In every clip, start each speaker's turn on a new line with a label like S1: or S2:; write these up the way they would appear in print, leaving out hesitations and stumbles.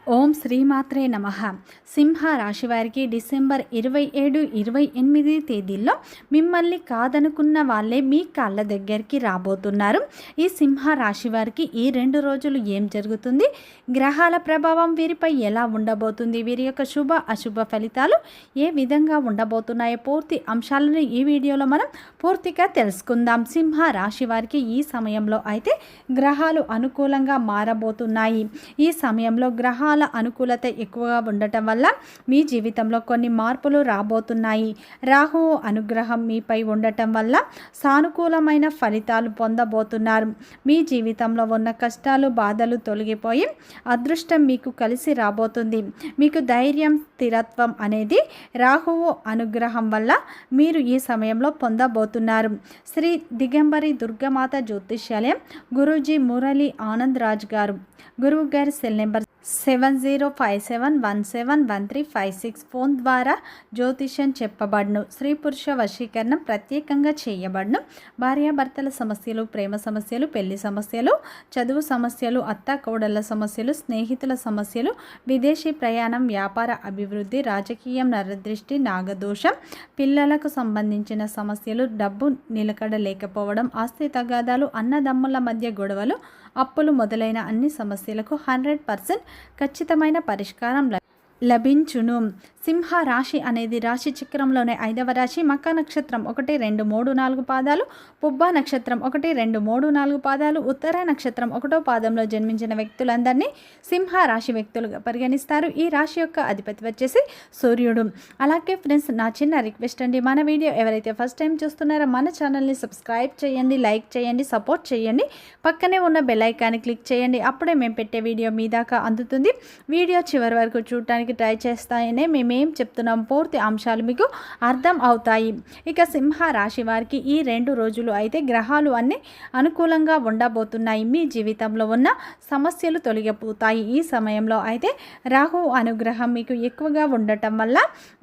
S1: ఓం శ్రీమాత్రే నమః. సింహ రాశి వారికి డిసెంబర్ 27, 28 తేదీల్లో మిమ్మల్ని కాదనుకున్న వాళ్ళే మీ కాళ్ళ దగ్గరికి రాబోతున్నారు. ఈ సింహ రాశి వారికి ఈ 2 రోజులు ఏం జరుగుతుంది, గ్రహాల ప్రభావం వీరిపై ఎలా ఉండబోతుంది, వీరి యొక్క శుభ అశుభ ఫలితాలు ఏ విధంగా ఉండబోతున్నాయో పూర్తి అంశాలను ఈ వీడియోలో మనం పూర్తిగా తెలుసుకుందాం. సింహ రాశి వారికి ఈ సమయంలో అయితే గ్రహాలు అనుకూలంగా మారబోతున్నాయి. ఈ సమయంలో గ్రహాల అనుకూలత ఎక్కువగా ఉండటం వల్ల మీ జీవితంలో కొన్ని మార్పులు రాబోతున్నాయి. రాహువు అనుగ్రహం మీపై ఉండటం వల్ల సానుకూలమైన ఫలితాలు పొందబోతున్నారు. మీ జీవితంలో ఉన్న కష్టాలు బాధలు తొలగిపోయి అదృష్టం మీకు కలిసి రాబోతుంది. మీకు ధైర్యం స్థిరత్వం అనేది రాహువు అనుగ్రహం వల్ల మీరు ఈ సమయంలో పొందబోతున్నారు. శ్రీ దిగంబరి దుర్గమాత జ్యోతిష్యాలయం గురూజీ మురళి ఆనంద్ రాజ్ గారు. గురువు గారి సెల్ నెంబర్ 7057171356. ఫోన్ ద్వారా జ్యోతిష్యం చెప్పబడును. స్త్రీ పురుష వశీకరణం ప్రత్యేకంగా చేయబడును. భార్యాభర్తల సమస్యలు, ప్రేమ సమస్యలు, పెళ్లి సమస్యలు, చదువు సమస్యలు, అత్త కోడళ్ల సమస్యలు, స్నేహితుల సమస్యలు, విదేశీ ప్రయాణం, వ్యాపార అభివృద్ధి, రాజకీయం, నరదృష్టి, నాగదోషం, పిల్లలకు సంబంధించిన సమస్యలు, డబ్బు నిలకడ లేకపోవడం, ఆస్తి తగాదాలు, అన్నదమ్ముల మధ్య గొడవలు, అప్పులు మొదలైన అన్ని సమస్యలకు 100% ఖచ్చితమైన పరిష్కారం లభించును. సింహ రాశి అనేది రాశి చక్రంలోనే 5వ రాశి. మక నక్షత్రం 1, 2, 3, 4 పాదాలు, పుబ్బ నక్షత్రం 1, 2, 3, 4 పాదాలు, ఉత్తర నక్షత్రం 1వ పాదంలో జన్మించిన వ్యక్తులందరినీ సింహ రాశి వ్యక్తులుగా పరిగణిస్తారు. ఈ రాశి యొక్క అధిపతి వచ్చేసి సూర్యుడు. అలాగే ఫ్రెండ్స్, నా చిన్న రిక్వెస్ట్ అండి, మన వీడియో ఎవరైతే ఫస్ట్ టైం చూస్తున్నారో మన ఛానల్ని సబ్స్క్రైబ్ చేయండి, లైక్ చేయండి, సపోర్ట్ చేయండి. పక్కనే ఉన్న బెల్ ఐకాన్ని క్లిక్ చేయండి. అప్పుడే మేము పెట్టే వీడియో మీ దాకా అందుతుంది. వీడియో చివరి వరకు చూడటానికి ట్రై చేస్తాయనే మేమేం చెప్తున్నాం పూర్తి అంశాలు మీకు అర్థం అవుతాయి. ఇక సింహ రాశి వారికి ఈ 2 రోజులు అయితే గ్రహాలు అన్నీ అనుకూలంగా ఉండబోతున్నాయి. మీ జీవితంలో ఉన్న సమస్యలు తొలగిపోతాయి. ఈ సమయంలో అయితే రాహు అనుగ్రహం మీకు ఎక్కువగా ఉండటం వల్ల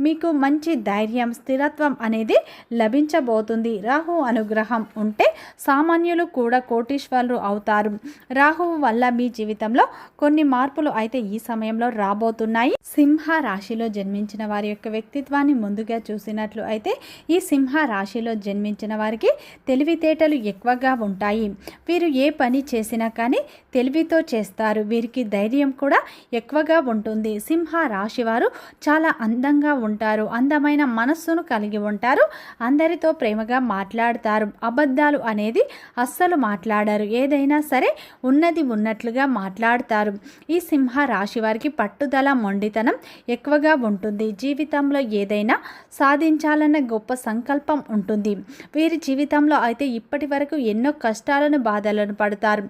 S1: మీకు మంచి ధైర్యం స్థిరత్వం అనేది లభించబోతుంది. రాహు అనుగ్రహం ఉంటే సామాన్యులు కూడా కోటీశ్వరులు అవుతారు. రాహువు వల్ల మీ జీవితంలో కొన్ని మార్పులు అయితే ఈ సమయంలో రాబోతున్నాయి. సింహ రాశిలో జన్మించిన వారి యొక్క వ్యక్తిత్వాన్ని ముందుగా చూసినట్లు అయితే ఈ సింహ రాశిలో జన్మించిన వారికి తెలివితేటలు ఎక్కువగా ఉంటాయి. వీరు ఏ పని చేసినా కానీ తెలివితో చేస్తారు. వీరికి ధైర్యం కూడా ఎక్కువగా ఉంటుంది. సింహ రాశి వారు చాలా అందంగా ఉంటారు. అందమైన మనస్సును కలిగి ఉంటారు. అందరితో ప్రేమగా మాట్లాడతారు. అబద్ధాలు అనేది అస్సలు మాట్లాడారు. ఏదైనా సరే ఉన్నది ఉన్నట్లుగా మాట్లాడతారు. ఈ సింహ రాశి వారికి పట్టుదల మొండితనం ఎక్కువగా ఉంటుంది. జీవితంలో ఏదైనా సాధించాలన్న గొప్ప సంకల్పం ఉంటుంది. వీరి జీవితంలో అయితే ఇప్పటి వరకు ఎన్నో కష్టాలను బాధలను పడతారు.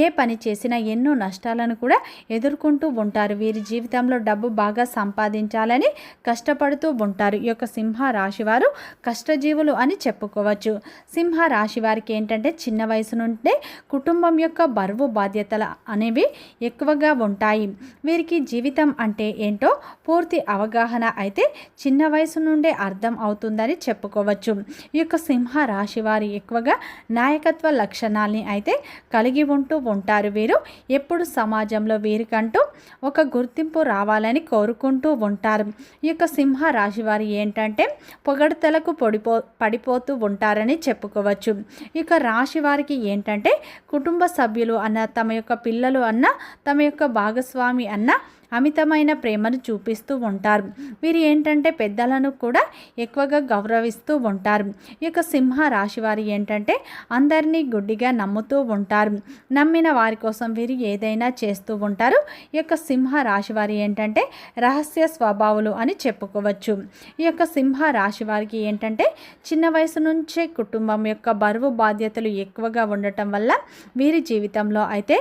S1: ఏ పని చేసినా ఎన్నో నష్టాలను కూడా ఎదుర్కొంటూ ఉంటారు. వీరి జీవితంలో డబ్బు బాగా సంపాదించాలని కష్టపడుతూ ఉంటారు. ఈ యొక్క సింహ రాశి వారు కష్టజీవులు అని చెప్పుకోవచ్చు. సింహ రాశి వారికి ఏంటంటే చిన్న వయసు నుండే కుటుంబం యొక్క బరువు బాధ్యతలు అనేవి ఎక్కువగా ఉంటాయి. వీరికి జీవితం అంటే ఏంటో పూర్తి అవగాహన అయితే చిన్న వయసు నుండే అర్థం అవుతుందని చెప్పుకోవచ్చు. ఈ యొక్క సింహ రాశి వారి ఎక్కువగా నాయకత్వ లక్షణాలని అయితే కలిగి ఉంటూ ఉంటారు. వీరు ఎప్పుడు సమాజంలో వీరికంటూ ఒక గుర్తింపు రావాలని కోరుకుంటూ ఉంటారు. ఈ యొక్క సింహ రాశి వారి ఏంటంటే పొగడ్తలకు పడిపోతూ ఉంటారని చెప్పుకోవచ్చు. ఈ యొక్క రాశి వారికి ఏంటంటే కుటుంబ సభ్యులు అన్న, తమ యొక్క పిల్లలు అన్న, తమ యొక్క భాగస్వామి అన్న అమితమైన ప్రేమను చూపిస్తూ ఉంటారు. వీరు ఏంటంటే పెద్దలను కూడా ఎక్కువగా గౌరవిస్తూ ఉంటారు. ఈ యొక్క సింహ రాశి వారు ఏంటంటే అందరినీ గుడ్డిగా నమ్ముతూ ఉంటారు. నమ్మిన వారి కోసం వీరు ఏదైనా చేస్తూ ఉంటారు. ఈ యొక్క సింహ రాశి వారు ఏంటంటే రహస్య స్వభావులు అని చెప్పుకోవచ్చు. ఈ యొక్క సింహ రాశి వారికి ఏంటంటే చిన్న వయసు నుంచే కుటుంబం యొక్క బరువు బాధ్యతలు ఎక్కువగా ఉండటం వల్ల వీరి జీవితంలో అయితే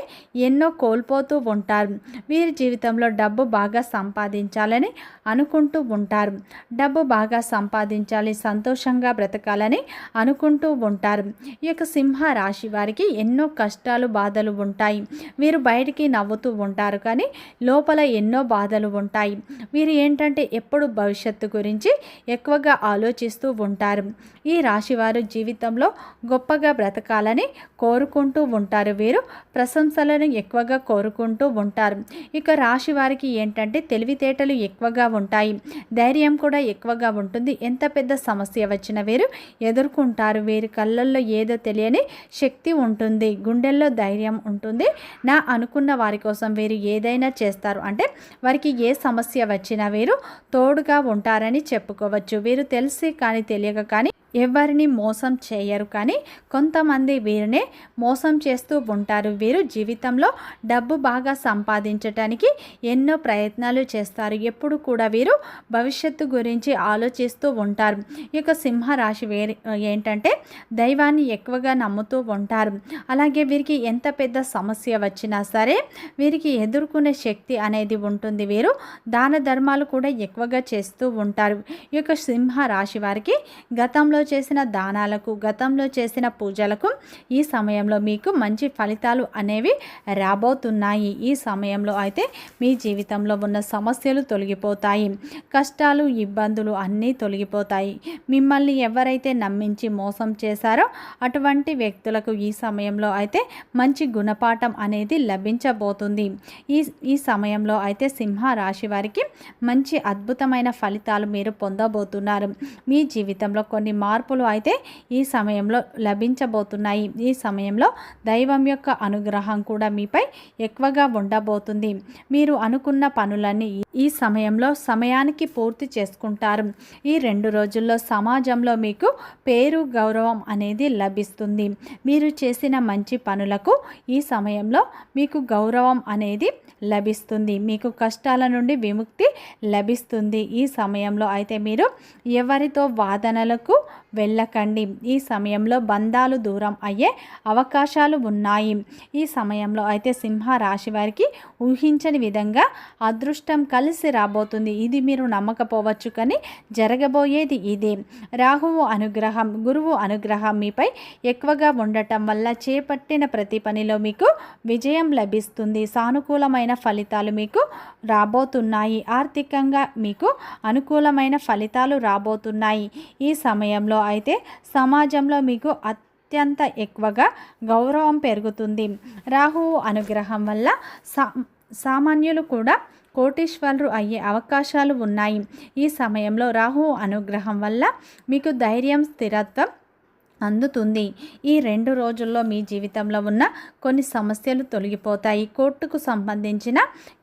S1: ఎన్నో కోల్పోతూ ఉంటారు. వీరి జీవితంలో డబ్బు బాగా సంపాదించాలని అనుకుంటూ ఉంటారు. డబ్బు బాగా సంపాదించాలి, సంతోషంగా బ్రతకాలని అనుకుంటూ ఉంటారు. ఈ యొక్క సింహ రాశి వారికి ఎన్నో కష్టాలు బాధలు ఉంటాయి. వీరు బయటికి నవ్వుతూ ఉంటారు, కానీ లోపల ఎన్నో బాధలు ఉంటాయి. వీరు ఏంటంటే ఎప్పుడు భవిష్యత్తు గురించి ఎక్కువగా ఆలోచిస్తూ ఉంటారు. ఈ రాశివారు జీవితంలో గొప్పగా బ్రతకాలని కోరుకుంటూ ఉంటారు. వీరు ప్రశంసలను ఎక్కువగా కోరుకుంటూ ఉంటారు. ఇక రాశి వారికి ఏంటంటే తెలివితేటలు ఎక్కువగా ఉంటాయి, ధైర్యం కూడా ఎక్కువగా ఉంటుంది. ఎంత పెద్ద సమస్య వచ్చినా వీరు ఎదుర్కొంటారు. వీరి కళ్ళల్లో ఏదో తెలియని శక్తి ఉంటుంది, గుండెల్లో ధైర్యం ఉంటుంది. నా అనుకున్న వారి కోసం వీరు ఏదైనా చేస్తారు. అంటే వారికి ఏ సమస్య వచ్చినా వీరు తోడుగా ఉంటారని చెప్పుకోవచ్చు. వీరు తెలిసి కానీ తెలియక కానీ ఎవరిని మోసం చేయరు, కానీ కొంతమంది వీరినే మోసం చేస్తూ ఉంటారు. వీరు జీవితంలో డబ్బు బాగా సంపాదించటానికి ఎన్నో ప్రయత్నాలు చేస్తారు. ఎప్పుడు కూడా వీరు భవిష్యత్తు గురించి ఆలోచిస్తూ ఉంటారు. ఈ యొక్క సింహరాశి ఏంటంటే దైవాన్ని ఎక్కువగా నమ్ముతూ ఉంటారు. అలాగే వీరికి ఎంత పెద్ద సమస్య వచ్చినా సరే వీరికి ఎదుర్కొనే శక్తి అనేది ఉంటుంది. వీరు దాన ధర్మాలు కూడా ఎక్కువగా చేస్తూ ఉంటారు. ఈ యొక్క సింహరాశి వారికి గతంలో చేసిన దానాలకు, గతంలో చేసిన పూజలకు ఈ సమయంలో మీకు మంచి ఫలితాలు అనేవి రాబోతున్నాయి. ఈ సమయంలో అయితే మీ జీవితంలో ఉన్న సమస్యలు తొలగిపోతాయి, కష్టాలు ఇబ్బందులు అన్నీ తొలగిపోతాయి. మిమ్మల్ని ఎవరైతే నమ్మించి మోసం చేశారో అటువంటి వ్యక్తులకు ఈ సమయంలో అయితే మంచి గుణపాఠం అనేది లభించబోతుంది. ఈ సమయంలో అయితే సింహ రాశి వారికి మంచి అద్భుతమైన ఫలితాలు మీరు పొందబోతున్నారు. మీ జీవితంలో కొన్ని మార్పులు అయితే ఈ సమయంలో లభించబోతున్నాయి. ఈ సమయంలో దైవం యొక్క అనుగ్రహం కూడా మీపై ఎక్కువగా ఉండబోతుంది. మీరు అనుకున్న పనులన్నీ ఈ సమయంలో సమయానికి పూర్తి చేసుకుంటారు. ఈ 2 రోజుల్లో సమాజంలో మీకు పేరు గౌరవం అనేది లభిస్తుంది. మీరు చేసిన మంచి పనులకు ఈ సమయంలో మీకు గౌరవం అనేది లభిస్తుంది. మీకు కష్టాల నుండి విముక్తి లభిస్తుంది. ఈ సమయంలో అయితే మీరు ఎవరితో వాదనలకు వెళ్ళకండి. ఈ సమయంలో బంధాలు దూరం అయ్యే అవకాశాలు ఉన్నాయి. ఈ సమయంలో అయితే సింహ రాశి వారికి ఊహించని విధంగా అదృష్టం కలిసి రాబోతుంది. ఇది మీరు నమ్మకపోవచ్చు, కానీ జరగబోయేది ఇదే. రాహువు అనుగ్రహం, గురువు అనుగ్రహం మీపై ఎక్కువగా ఉండటం వల్ల చేపట్టిన ప్రతి పనిలో మీకు విజయం లభిస్తుంది. సానుకూలమైన ఫలితాలు మీకు రాబోతున్నాయి. ఆర్థికంగా మీకు అనుకూలమైన ఫలితాలు రాబోతున్నాయి. ఈ సమయంలో అయితే సమాజంలో మీకు అత్యంత ఎక్కువగా గౌరవం పెరుగుతుంది. రాహువు అనుగ్రహం వల్ల సామాన్యులు కూడా కోటీశ్వరులు అయ్యే అవకాశాలు ఉన్నాయి. ఈ సమయంలో రాహువు అనుగ్రహం వల్ల మీకు ధైర్యం, స్థిరత్వం అందుతుంది. ఈ 2 రోజుల్లో మీ జీవితంలో ఉన్న కొన్ని సమస్యలు తొలగిపోతాయి. కోర్టుకు సంబంధించిన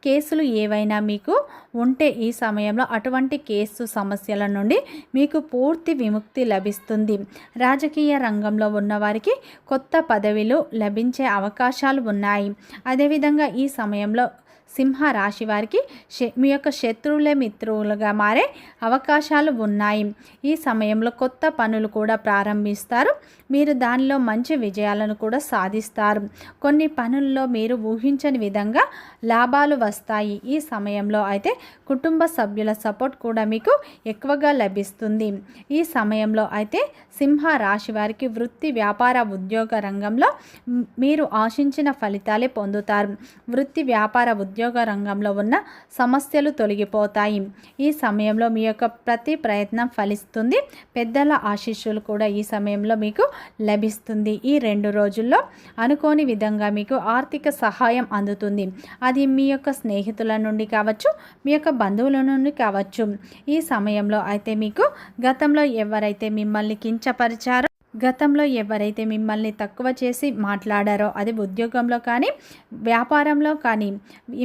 S1: కేసులు ఏవైనా మీకు ఉంటే ఈ సమయంలో అటువంటి కేసు సమస్యల నుండి మీకు పూర్తి విముక్తి లభిస్తుంది. రాజకీయ రంగంలో ఉన్నవారికి కొత్త పదవిలు లభించే అవకాశాలు ఉన్నాయి. అదేవిధంగా ఈ సమయంలో సింహ రాశి వారికి మీ యొక్క శత్రువులే మిత్రులుగా మారే అవకాశాలు ఉన్నాయి. ఈ సమయంలో కొత్త పనులు కూడా ప్రారంభిస్తారు. మీరు దానిలో మంచి విజయాలను కూడా సాధిస్తారు. కొన్ని పనుల్లో మీరు ఊహించని విధంగా లాభాలు వస్తాయి. ఈ సమయంలో అయితే కుటుంబ సభ్యుల సపోర్ట్ కూడా మీకు ఎక్కువగా లభిస్తుంది. ఈ సమయంలో అయితే సింహ రాశి వారికి వృత్తి, వ్యాపార, ఉద్యోగ రంగంలో మీరు ఆశించిన ఫలితాలే పొందుతారు. వృత్తి, వ్యాపార, ఉద్యోగ రంగంలో ఉన్న సమస్యలు తొలగిపోతాయి. ఈ సమయంలో మీ యొక్క ప్రతి ప్రయత్నం ఫలిస్తుంది. పెద్దల ఆశీస్సులు కూడా ఈ సమయంలో మీకు లభిస్తుంది. ఈ 2 రోజుల్లో అనుకోని విధంగా మీకు ఆర్థిక సహాయం అందుతుంది. అది మీ యొక్క స్నేహితుల నుండి కావచ్చు, మీ యొక్క బంధువుల నుండి కావచ్చు. ఈ సమయంలో అయితే మీకు గతంలో ఎవరైతే మిమ్మల్ని కించపరిచారో, గతంలో ఎవరైతే మిమ్మల్ని తక్కువ చేసి మాట్లాడారో, అది ఉద్యోగంలో కానీ వ్యాపారంలో కానీ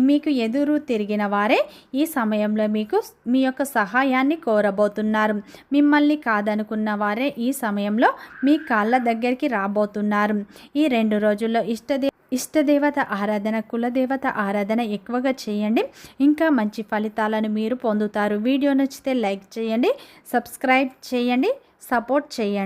S1: మీకు ఎదురు తిరిగిన వారే ఈ సమయంలో మీకు మీ యొక్క సహాయాన్ని కోరబోతున్నారు. మిమ్మల్ని కాదనుకున్న వారే ఈ సమయంలో మీ కాళ్ళ దగ్గరికి రాబోతున్నారు. ఈ 2 రోజుల్లో ఇష్టదేవత ఆరాధన, కులదేవత ఆరాధన ఎక్కువగా చేయండి. ఇంకా మంచి ఫలితాలను మీరు పొందుతారు. వీడియో నచ్చితే లైక్ చేయండి, సబ్స్క్రైబ్ చేయండి, సపోర్ట్ చేయండి.